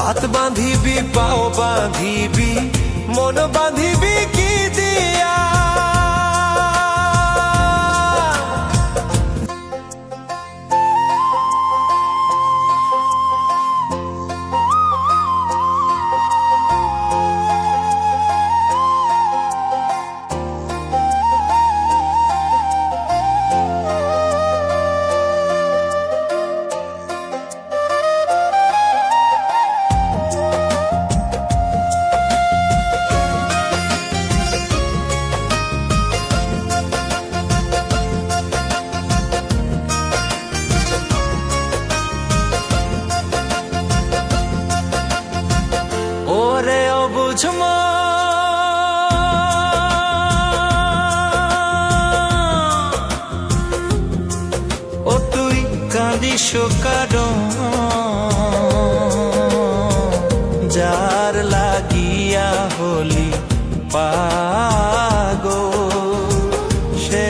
হাত বাঁধিবি পাও বাঁধিবি মন বাঁধিবি কি দিয়া ওরে অবুঝ ও তুই কাঁদিস কারণ যার লাগিয়া হলি পাগল সে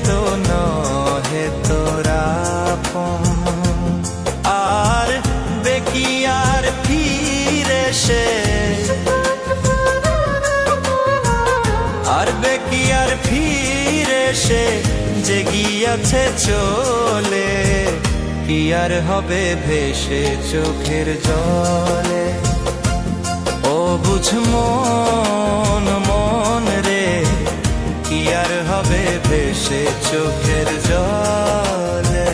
তো নহে তোরা আর বেকিয়ার ফিরে সে আর বেকিয়ার ফিরে সে যে গিয়াছে চলে কি আর হবে ভেসে চোখের জলে ও বুঝ মন মন রে কি আর হবে ভেসে চোখের জলে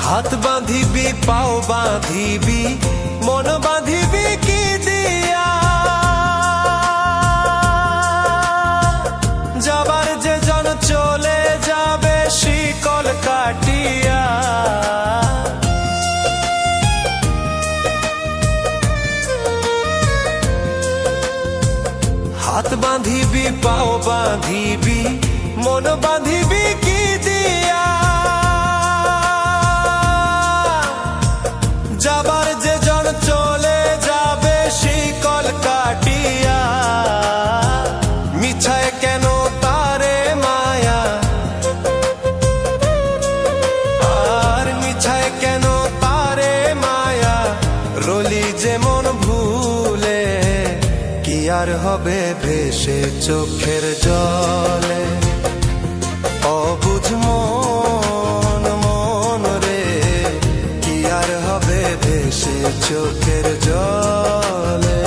হাত বাঁধিবি পাও বাঁধিবি মন বাঁধিবি কি দিয়া যাবার যে জন চলে যাবে শিকল কাটিয়া হাত বাঁধিবি পাও বাঁধিবি মন বাঁধিবি কি দিয়া যাবার যে জন চলে যাবে শিকল কাটিয়া মিছায় কেন তারে মায়া আর মিছায় কেন তারে মায়া রলি যেমন ভুলে কি আর হবে ভেসে চোখের জলে অবুঝ মন মন রে কি আর হবে ভেসে চোখের জলে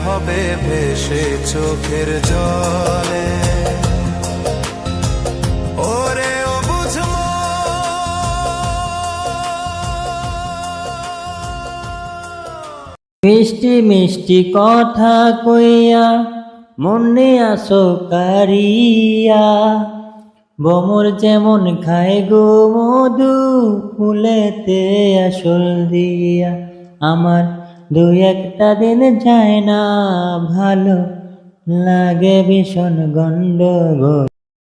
হবে ভেসে চোখের জলে ওরে ও বুঝমো মিষ্টি মিষ্টি কথা কইয়া মনে আসো কারিয়া বমর যেমন খায় গো মধু ফুলেতে আসল দিয়া আমার দুই একটা দিন যায় না ভালো লাগে ভীষণ গন্ডগোল